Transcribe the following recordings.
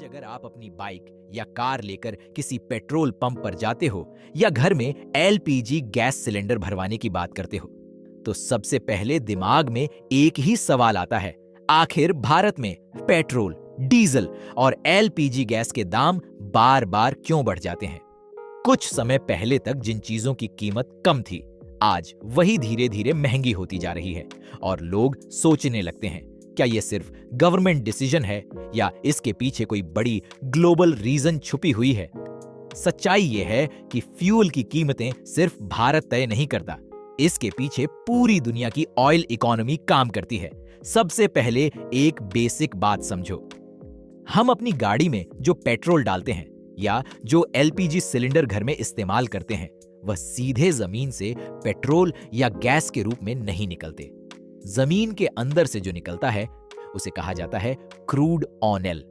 आज अगर आप अपनी बाइक या कार लेकर किसी पेट्रोल पंप पर जाते हो या घर में एलपीजी गैस सिलेंडर भरवाने की बात करते हो, तो सबसे पहले दिमाग में एक ही सवाल आता है, आखिर भारत में पेट्रोल, डीजल और एलपीजी गैस के दाम बार बार क्यों बढ़ जाते हैं? कुछ समय पहले तक जिन चीजों की कीमत कम थी, आज वही धीरे धीरे महंगी होती जा रही है और लोग सोचने लगते हैं, क्या ये सिर्फ गवर्नमेंट डिसीजन है या इसके पीछे कोई बड़ी ग्लोबल रीजन छुपी हुई है? सच्चाई ये है कि फ्यूल की कीमतें सिर्फ भारत तय नहीं करता, इसके पीछे पूरी दुनिया की ऑयल इकोनॉमी काम करती है। सबसे पहले एक बेसिक बात समझो, हम अपनी गाड़ी में जो पेट्रोल डालते हैं या जो एलपीजी सिलेंडर घर में इस्तेमाल करते हैं, वह सीधे जमीन से पेट्रोल या गैस के रूप में नहीं निकलते। जमीन के अंदर से जो निकलता है उसे कहा जाता है क्रूड ऑयल।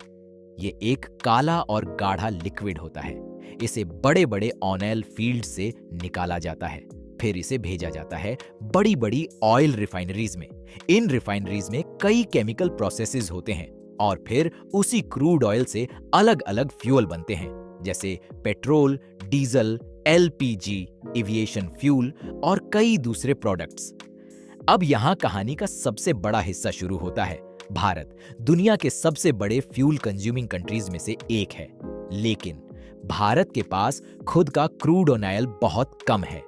ये एक काला और गाढ़ा लिक्विड होता है। इसे बड़े बड़े ऑयल फील्ड से निकाला जाता है, फिर इसे भेजा जाता है बड़ी बड़ी ऑयल रिफाइनरीज में। इन रिफाइनरीज में कई केमिकल प्रोसेसेस होते हैं और फिर उसी क्रूड ऑयल से अलग अलग फ्यूल बनते हैं, जैसे petrol, diesel, LPG, aviation fuel और कई दूसरे प्रोडक्ट्स। अब यहां कहानी का सबसे बड़ा हिस्सा शुरू होता है। भारत दुनिया के सबसे बड़े फ्यूल कंज्यूमिंग कंट्रीज में से एक है, लेकिन भारत के पास खुद का क्रूड ऑयल बहुत कम है।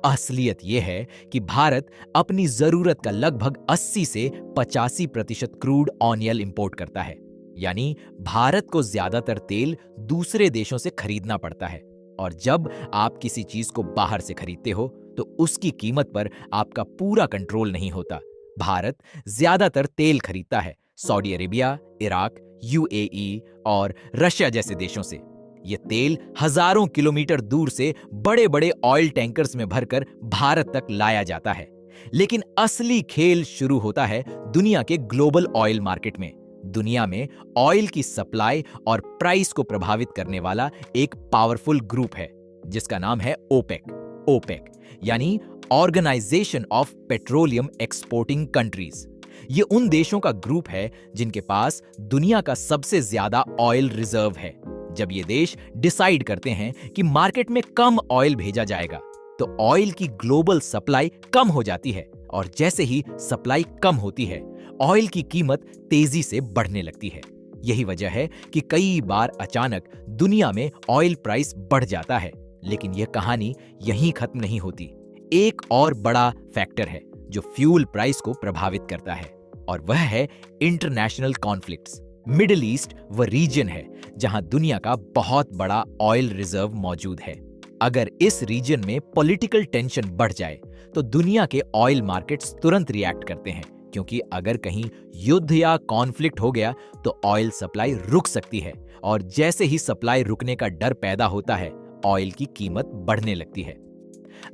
असलियत यह है कि भारत अपनी जरूरत का लगभग 80 से 85% क्रूड ऑयल इंपोर्ट करता है, यानी भारत को ज्यादातर तेल दूसरे देशों से खरीदना पड़ता है। और जब आप किसी चीज को बाहर से खरीदते हो तो उसकी कीमत पर आपका पूरा कंट्रोल नहीं होता। भारत ज्यादातर तेल खरीदता है सऊदी अरेबिया, इराक, यूएई और रशिया जैसे देशों से। यह तेल हजारों किलोमीटर दूर से बड़े बड़े ऑयल टैंकर्स में भरकर भारत तक लाया जाता है। लेकिन असली खेल शुरू होता है दुनिया के ग्लोबल ऑयल मार्केट में। दुनिया में ऑयल की सप्लाई और प्राइस को प्रभावित करने वाला एक पावरफुल ग्रुप है जिसका नाम है ओपेक। ओपेक यानी organisation of petroleum exporting countries. ये उन देशों का ग्रुप है जिनके पास दुनिया का सबसे ज्यादा ऑयल रिजर्व है। जब ये देश डिसाइड करते हैं कि मार्केट में कम ऑयल भेजा जाएगा, तो ऑयल की ग्लोबल सप्लाई कम हो जाती है और जैसे ही सप्लाई कम होती है, ऑयल की कीमत तेजी से बढ़ने लगती है। यही वजह है कि कई बार अचानक दुनिया में ऑयल प्राइस बढ़ जाता है। लेकिन यह कहानी यहीं खत्म नहीं होती। एक और बड़ा फैक्टर है जो फ्यूल प्राइस को प्रभावित करता है, और वह है इंटरनेशनल कॉन्फ्लिक्ट्स। मिडिल ईस्ट वह रीजन है जहां दुनिया का बहुत बड़ा ऑयल रिजर्व मौजूद है। अगर इस रीजन में पॉलिटिकल टेंशन बढ़ जाए तो दुनिया के ऑयल मार्केट्स तुरंत रिएक्ट करते हैं, क्योंकि अगर कहीं युद्ध या कॉन्फ्लिक्ट हो गया तो ऑयल सप्लाई रुक सकती है, और जैसे ही सप्लाई रुकने का डर पैदा होता है, ऑयल की कीमत बढ़ने लगती है।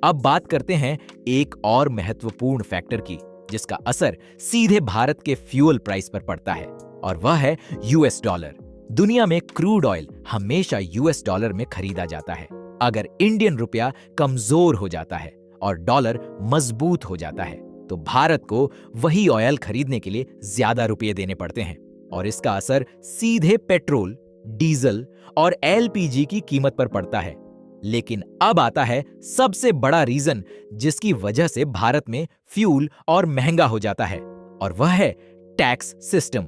अब बात करते हैं एक और महत्वपूर्ण फैक्टर की जिसका असर सीधे भारत के फ्यूल प्राइस पर पड़ता है, और वह है यूएस डॉलर। दुनिया में क्रूड ऑयल हमेशा यूएस डॉलर में खरीदा जाता है। अगर इंडियन रुपया कमजोर हो जाता है और डॉलर मजबूत हो जाता है, तो भारत को वही ऑयल खरीदने के लिए ज्यादा रुपये देने पड़ते हैं, और इसका असर सीधे पेट्रोल, डीजल और एलपीजी की कीमत पर पड़ता है। लेकिन अब आता है सबसे बड़ा रीजन जिसकी वजह से भारत में फ्यूल और महंगा हो जाता है, और वह है टैक्स सिस्टम।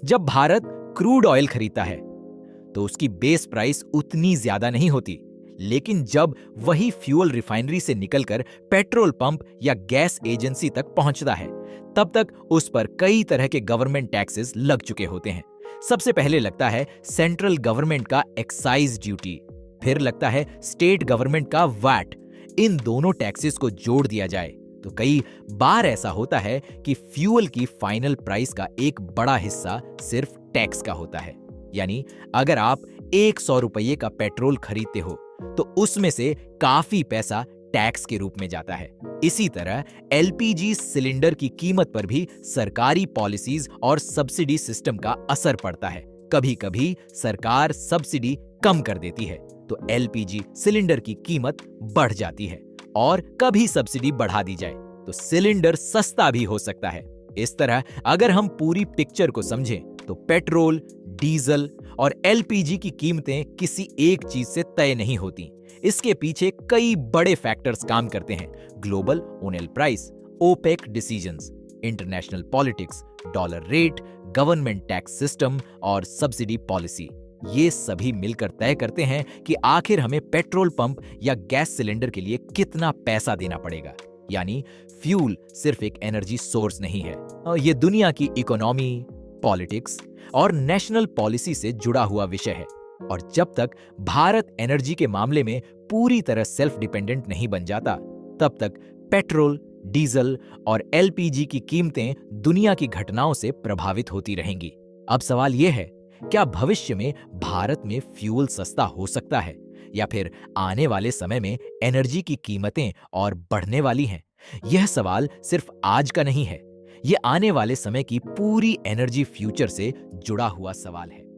जब भारत क्रूड ऑयल खरीदता है तो उसकी बेस प्राइस उतनी ज्यादा नहीं होती, लेकिन जब वही फ्यूल रिफाइनरी से निकलकर पेट्रोल पंप या गैस एजेंसी तक पहुंचता है, तब तक उस पर कई तरह के गवर्नमेंट टैक्सेस लग चुके होते हैं। सबसे पहले लगता है सेंट्रल गवर्नमेंट का एक्साइज ड्यूटी, फिर लगता है स्टेट गवर्नमेंट का वैट। इन दोनों टैक्सेस को जोड़ दिया जाए तो कई बार ऐसा होता है कि फ्यूल की फाइनल प्राइस का एक बड़ा हिस्सा सिर्फ टैक्स का होता है। यानी अगर आप 100 रुपये का पेट्रोल खरीदते हो तो उसमें से काफी पैसा टैक्स के रूप में जाता है। इसी तरह एलपीजी सिलेंडर की कीमत पर भी सरकारी पॉलिसीज और सब्सिडी सिस्टम का असर पड़ता है। कभी कभी सरकार सब्सिडी कम कर देती है तो एलपीजी सिलेंडर की कीमत बढ़ जाती है, और कभी सब्सिडी बढ़ा दी जाए तो सिलेंडर सस्ता भी हो सकता है। इस तरह अगर हम पूरी पिक्चर को समझें तो पेट्रोल, डीजल और एलपीजी की कीमतें किसी एक चीज से तय नहीं होती। इसके पीछे कई बड़े फैक्टर्स काम करते हैं। Global oil price, OPEC decisions, international politics, dollar rate, government tax system और सब्सिडी पॉलिसी। ये सभी मिलकर तय करते हैं कि आखिर हमें पेट्रोल पंप या गैस सिलेंडर के लिए कितना पैसा देना पड़ेगा। यानी फ्यूल सिर्फ एक एनर्जी सोर्स नहीं है, ये दुनिया की इकोनॉमी, पॉलिटिक्स और नेशनल पॉलिसी से जुड़ा हुआ विषय है। और जब तक भारत एनर्जी के मामले में पूरी तरह सेल्फ डिपेंडेंट नहीं बन जाता, तब तक पेट्रोल, डीजल और एलपीजी की कीमतें दुनिया की घटनाओं से प्रभावित होती रहेंगी। अब सवाल यह है, क्या भविष्य में भारत में फ्यूल सस्ता हो सकता है, या फिर आने वाले समय में एनर्जी की कीमतें और बढ़ने वाली हैं? यह सवाल सिर्फ आज का नहीं है, यह आने वाले समय की पूरी एनर्जी फ्यूचर से जुड़ा हुआ सवाल है।